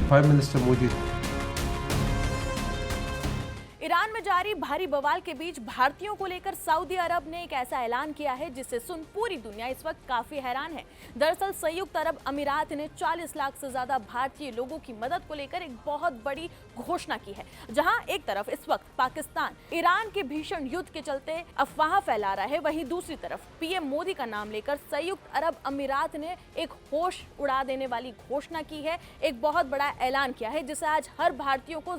Prime Minister Modi. Iran में जारी भारी बवाल के बीच भारतीयों को लेकर सऊदी अरब ने एक ऐसा ऐलान किया है जिससे सुन पूरी दुनिया इस वक्त काफी हैरान है। दरअसल संयुक्त अरब अमीरात ने 40 लाख से ज्यादा भारतीय लोगों की मदद को लेकर एक बहुत बड़ी घोषणा की है। जहां एक तरफ इस वक्त पाकिस्तान ईरान के भीषण युद्ध के चलते अफवाह फैला रहा है, वहीं दूसरी तरफ पीएम मोदी का नाम लेकर संयुक्त अरब अमीरात ने एक होश उड़ा देने वाली घोषणा की है, एक बहुत बड़ा ऐलान किया है जिसे आज हर भारतीयों को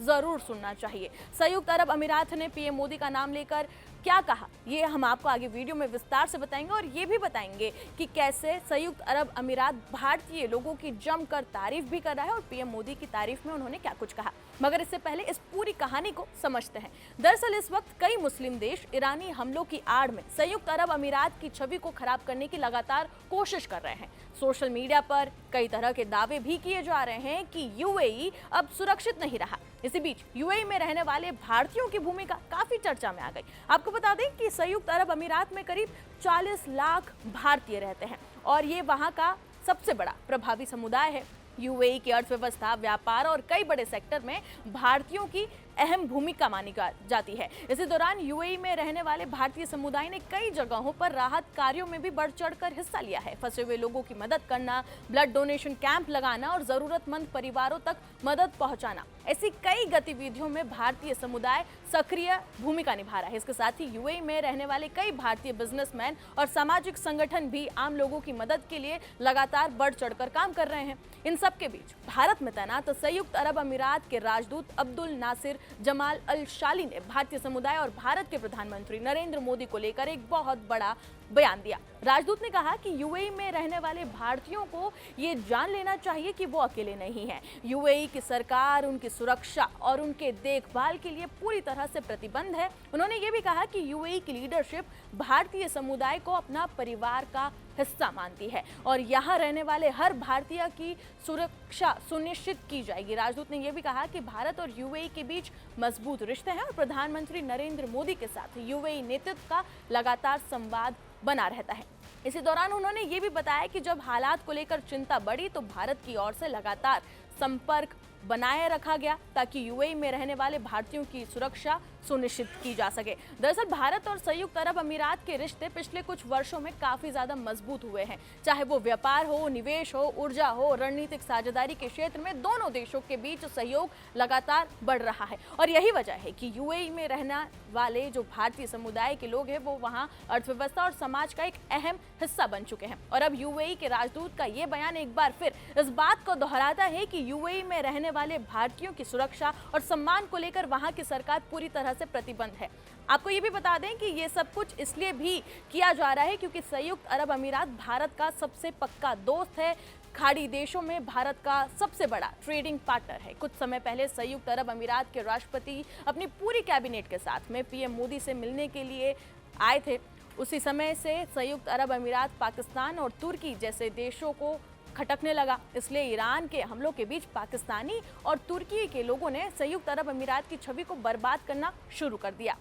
जरूर सुनना चाहिए। संयुक्त अरब अमीरात ने पीएम मोदी का नाम लेकर क्या कहा, ये हम आपको आगे वीडियो में विस्तार से बताएंगे और ये भी बताएंगे कि कैसे संयुक्त अरब अमीरात भारतीय लोगों की जमकर तारीफ भी कर रहा है और पीएम मोदी की तारीफ में उन्होंने क्या कुछ कहा। मगर इससे पहले इस पूरी कहानी को समझते हैं। दरअसल इस वक्त कई मुस्लिम देश ईरानी हमलों की आड़ में संयुक्त अरब अमीरात की छवि को खराब करने की लगातार कोशिश कर रहे हैं। सोशल मीडिया पर कई तरह के दावे भी किए जा रहे हैं कि यूएई अब सुरक्षित नहीं रहा। इसी बीच यूएई में रहने वाले भारतीयों की भूमिका काफी चर्चा में आ गई। आपको बता दें कि संयुक्त अरब अमीरात में करीब 40 लाख भारतीय रहते हैं और ये वहां का सबसे बड़ा प्रभावी समुदाय है। यूएई की अर्थव्यवस्था, व्यापार और कई बड़े सेक्टर में भारतीयों की अहम भूमिका मानी जाती है। इसी दौरान यूएई में रहने वाले भारतीय समुदाय ने कई जगहों पर राहत कार्यों में भी बढ़ चढ़कर हिस्सा लिया है। फंसे हुए लोगों की मदद करना, ब्लड डोनेशन कैंप लगाना और जरूरतमंद परिवारों तक मदद पहुंचाना, ऐसी कई गतिविधियों में भारतीय समुदाय सक्रिय भूमिका निभा रहा है। इसके साथ ही यूएई में रहने वाले कई भारतीय बिजनेसमैन और सामाजिक संगठन भी आम लोगों की मदद के लिए लगातार बढ़ चढ़कर काम कर रहे हैं। इन सब के बीच भारत में तैनात संयुक्त अरब अमीरात के राजदूत अब्दुल नासिर जमाल अल शाली ने भारतीय समुदाय और भारत के प्रधानमंत्री नरेंद्र मोदी को लेकर एक बहुत बड़ा बयान दिया। राजदूत ने कहा कि यूएई में रहने वाले भारतीयों को ये जान लेना चाहिए कि वो अकेले नहीं हैं। यूएई की सरकार उनकी सुरक्षा और उनके देखभाल के लिए पूरी तरह से प्रतिबद्ध है। उन्होंने ये भी कहा कि यूएई की लीडरशिप भारतीय समुदाय को अपना परिवार का हिस्सा मानती है और यहाँ रहने वाले हर भारतीय की सुरक्षा सुनिश्चित की जाएगी। राजदूत ने यह भी कहा कि भारत और यूएई के बीच मजबूत रिश्ते हैं और प्रधानमंत्री नरेंद्र मोदी के साथ यूएई नेतृत्व का लगातार संवाद बना रहता है। इसी दौरान उन्होंने ये भी बताया कि जब हालात को लेकर चिंता बढ़ी तो भारत की ओर से लगातार संपर्क बनाए रखा गया ताकि यूएई में रहने वाले भारतीयों की सुरक्षा सुनिश्चित की जा सके। दरअसल भारत और संयुक्त अरब अमीरात के रिश्ते पिछले कुछ वर्षों में काफी ज्यादा मजबूत हुए हैं। चाहे वो व्यापार हो, निवेश हो, ऊर्जा हो, रणनीतिक साझेदारी के क्षेत्र में दोनों देशों के बीच सहयोग लगातार बढ़ रहा है और यही वजह है कि यूएई में रहने वाले जो भारतीय समुदाय के लोग हैं वो वहाँ अर्थव्यवस्था और समाज का एक अहम हिस्सा बन चुके हैं। और अब यूएई के राजदूत का ये बयान एक बार फिर इस बात को दोहराता है कि यूएई में रहने वाले भारतीयों की सुरक्षा और सम्मान को लेकर वहां की सरकार पूरी तरह से प्रतिबद्ध है। आपको ये भी बता दें कि ये सब कुछ इसलिए भी किया जा रहा है क्योंकि संयुक्त अरब अमीरात भारत का सबसे पक्का दोस्त है, खाड़ी देशों में भारत का सबसे बड़ा ट्रेडिंग पार्टनर है। कुछ समय पहले संयुक्त अरब अमीरात के राष्ट्रपति अपनी पूरी कैबिनेट के साथ में पीएम मोदी से मिलने के लिए आए थे। उसी समय से संयुक्त अरब अमीरात पाकिस्तान और तुर्की जैसे देशों को खटकने लगा। इसलिए ईरान के हमलों के बीच पाकिस्तानी और तुर्की के लोगों ने संयुक्त अरब अमीरात की छवि को बर्बाद करना शुरू कर दिया।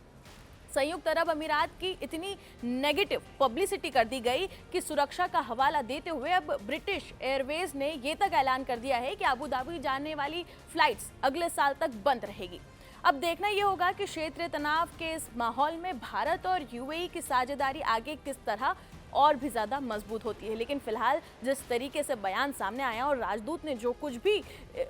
संयुक्त अरब अमीरात की इतनी नेगेटिव पब्लिसिटी कर दी गई कि सुरक्षा का हवाला देते हुए अब ब्रिटिश एयरवेज ने ये तक ऐलान कर दिया है कि अबू धाबी जाने वाली फ्लाइट्स अगले साल तक बंद रहेगी। अब देखना ये होगा कि क्षेत्रीय तनाव के इस माहौल में भारत और यूएई की साझेदारी आगे किस तरह और भी ज्यादा मजबूत होती है। लेकिन फिलहाल जिस तरीके से बयान सामने आया और राजदूत ने जो कुछ भी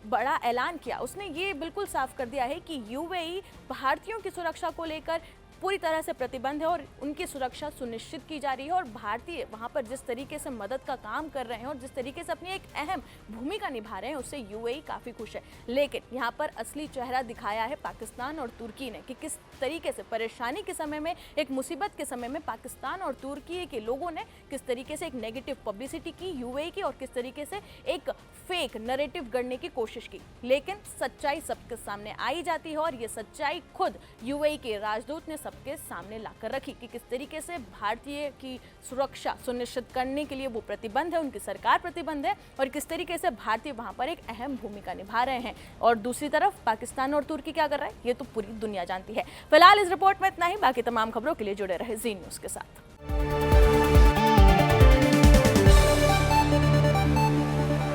बड़ा ऐलान किया उसने ये बिल्कुल साफ कर दिया है कि यूएई भारतीयों की सुरक्षा को लेकर पूरी तरह से प्रतिबद्ध है और उनकी सुरक्षा सुनिश्चित की जा रही है और भारतीय वहां पर जिस तरीके से मदद का काम कर रहे हैं और जिस तरीके से अपनी एक अहम भूमिका निभा रहे हैं उससे यूएई काफी खुश है। लेकिन यहाँ पर असली चेहरा दिखाया है पाकिस्तान और तुर्की ने कि किस तरीके से परेशानी के समय में, एक मुसीबत के समय में पाकिस्तान और तुर्की के लोगों ने किस तरीके से एक नेगेटिव पब्लिसिटी की यूएई की और किस तरीके से एक फेक नैरेटिव गढ़ने की कोशिश की। लेकिन सच्चाई सबके सामने आई जाती है और ये सच्चाई खुद यूएई के राजदूत ने सबके सामने लाकर रखी कि किस तरीके से भारतीय की सुरक्षा सुनिश्चित करने के लिए वो प्रतिबद्ध है, उनकी सरकार प्रतिबद्ध है और किस तरीके से भारतीय वहां पर एक अहम भूमिका निभा रहे हैं। और दूसरी तरफ पाकिस्तान और तुर्की क्या कर रहा है ये तो पूरी दुनिया जानती है। फिलहाल इस रिपोर्ट में इतना ही। बाकी तमाम खबरों के लिए जुड़े रहे जी न्यूज़ के साथ।